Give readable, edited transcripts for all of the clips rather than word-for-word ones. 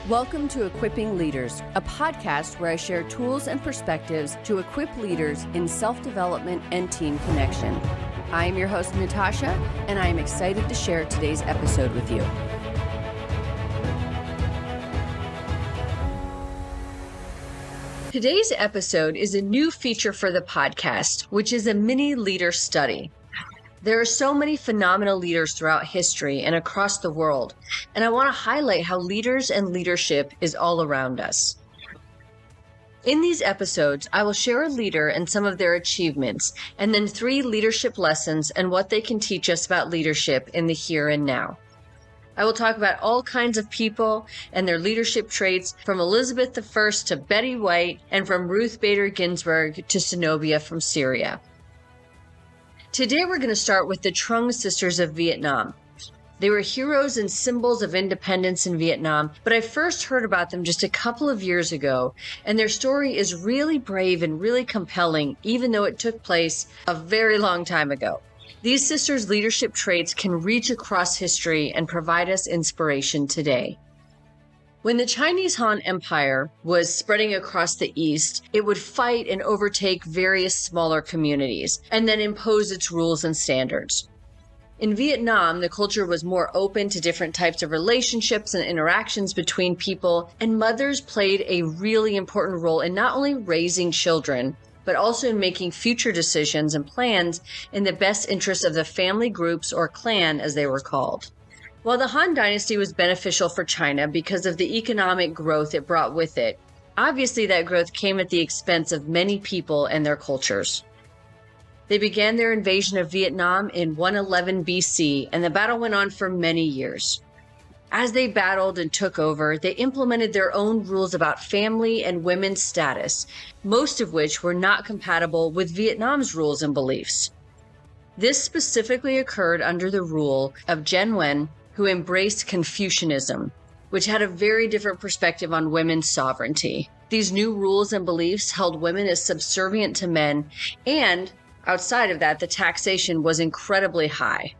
Welcome to Equipping Leaders, a podcast where I share tools and perspectives to equip leaders in self-development and team connection. I am your host, Natasha, and I am excited to share today's episode with you. Today's episode is a new feature for the podcast, which is a mini leader study. There are so many phenomenal leaders throughout history and across the world, and I want to highlight how leaders and leadership is all around us. In these episodes, I will share a leader and some of their achievements, and then 3 leadership lessons and what they can teach us about leadership in the here and now. I will talk about all kinds of people and their leadership traits, from Elizabeth I to Betty White, and from Ruth Bader Ginsburg to Zenobia from Syria. Today we're going to start with the Trung Sisters of Vietnam. They were heroes and symbols of independence in Vietnam, but I first heard about them just a couple of years ago, and their story is really brave and really compelling, even though it took place a very long time ago. These sisters' leadership traits can reach across history and provide us inspiration today. When the Chinese Han Empire was spreading across the East, it would fight and overtake various smaller communities and then impose its rules and standards. In Vietnam, the culture was more open to different types of relationships and interactions between people, and mothers played a really important role in not only raising children, but also in making future decisions and plans in the best interest of the family groups, or clan as they were called. While the Han Dynasty was beneficial for China because of the economic growth it brought with it, obviously that growth came at the expense of many people and their cultures. They began their invasion of Vietnam in 111 BC, and the battle went on for many years. As they battled and took over, they implemented their own rules about family and women's status, most of which were not compatible with Vietnam's rules and beliefs. This specifically occurred under the rule of Gen Wen, who embraced Confucianism, which had a very different perspective on women's sovereignty. These new rules and beliefs held women as subservient to men, and outside of that, the taxation was incredibly high.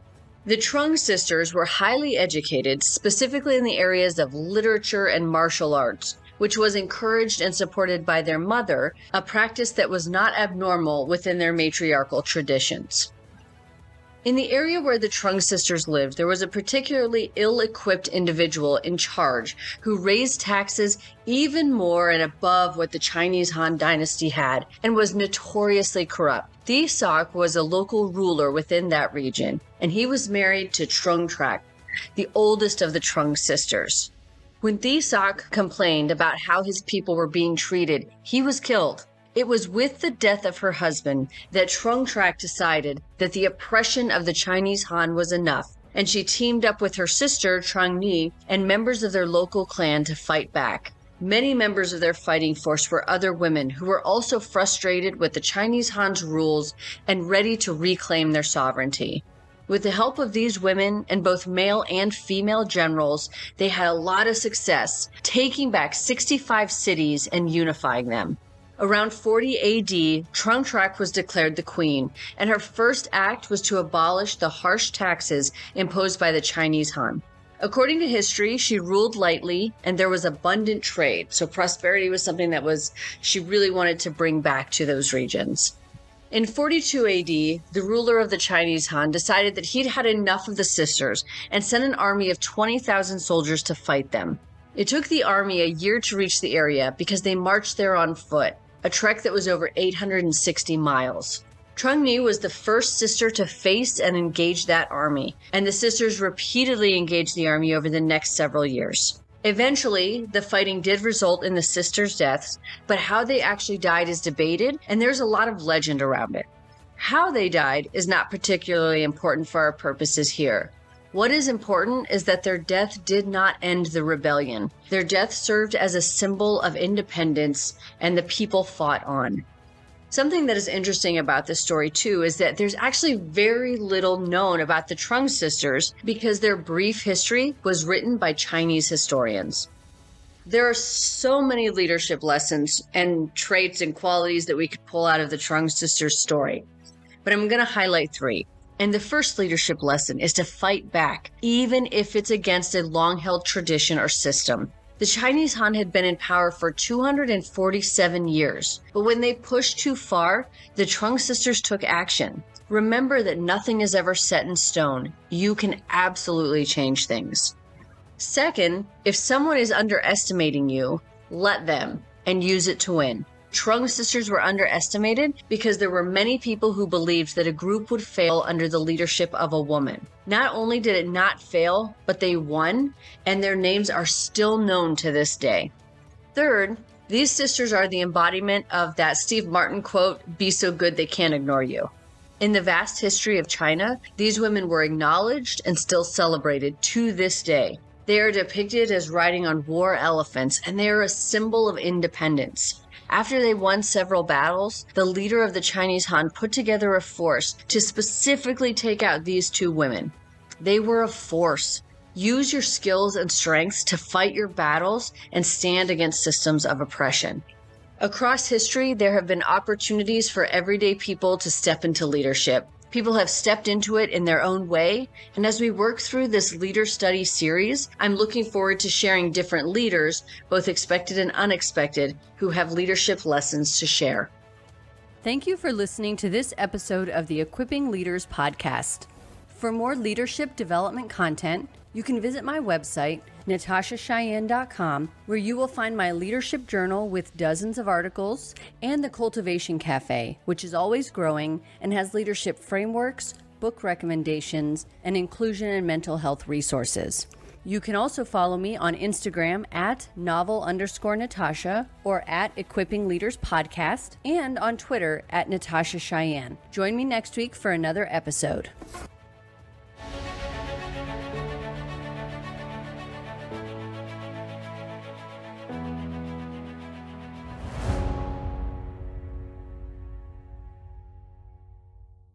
The Trung sisters were highly educated, specifically in the areas of literature and martial arts, which was encouraged and supported by their mother, a practice that was not abnormal within their matriarchal traditions. In the area where the Trung sisters lived, there was a particularly ill-equipped individual in charge who raised taxes even more and above what the Chinese Han Dynasty had, and was notoriously corrupt. Thi Soc was a local ruler within that region, and he was married to Trung Trac, the oldest of the Trung sisters. When Thi Soc complained about how his people were being treated, he was killed. It was with the death of her husband that Trung Trac decided that the oppression of the Chinese Han was enough, and she teamed up with her sister, Trung Nhi, and members of their local clan to fight back. Many members of their fighting force were other women who were also frustrated with the Chinese Han's rules and ready to reclaim their sovereignty. With the help of these women and both male and female generals, they had a lot of success, taking back 65 cities and unifying them. Around 40 AD, Trung Trac was declared the queen, and her first act was to abolish the harsh taxes imposed by the Chinese Han. According to history, she ruled lightly, and there was abundant trade, so prosperity was something that she really wanted to bring back to those regions. In 42 AD, the ruler of the Chinese Han decided that he'd had enough of the sisters and sent an army of 20,000 soldiers to fight them. It took the army a year to reach the area because they marched there on foot, a trek that was over 860 miles. Trung Nhi was the first sister to face and engage that army, and the sisters repeatedly engaged the army over the next several years. Eventually, the fighting did result in the sisters' deaths, but how they actually died is debated, and there's a lot of legend around it. How they died is not particularly important for our purposes here. What is important is that their death did not end the rebellion. Their death served as a symbol of independence, and the people fought on. Something that is interesting about this story, too, is that there's actually very little known about the Trung sisters because their brief history was written by Chinese historians. There are so many leadership lessons and traits and qualities that we could pull out of the Trung sisters' story, but I'm going to highlight 3. And the first leadership lesson is to fight back, even if it's against a long-held tradition or system. The Chinese Han had been in power for 247 years, but when they pushed too far, the Trung sisters took action. Remember that nothing is ever set in stone. You can absolutely change things. Second, if someone is underestimating you, let them and use it to win. Trung sisters were underestimated because there were many people who believed that a group would fail under the leadership of a woman. Not only did it not fail, but they won, and their names are still known to this day. Third, these sisters are the embodiment of that Steve Martin quote, "Be so good they can't ignore you." In the vast history of China, these women were acknowledged and still celebrated to this day. They are depicted as riding on war elephants, and they are a symbol of independence. After they won several battles, the leader of the Chinese Han put together a force to specifically take out these two women. They were a force. Use your skills and strengths to fight your battles and stand against systems of oppression. Across history, there have been opportunities for everyday people to step into leadership. People have stepped into it in their own way, and as we work through this leader study series, I'm looking forward to sharing different leaders, both expected and unexpected, who have leadership lessons to share. Thank you for listening to this episode of the Equipping Leaders podcast. For more leadership development content, you can visit my website, natashacheyenne.com, where you will find my leadership journal with dozens of articles and the Cultivation Cafe, which is always growing and has leadership frameworks, book recommendations, and inclusion and mental health resources. You can also follow me on Instagram at novel_Natasha or at Equipping Leaders Podcast, and on Twitter at Natasha Cheyenne. Join me next week for another episode.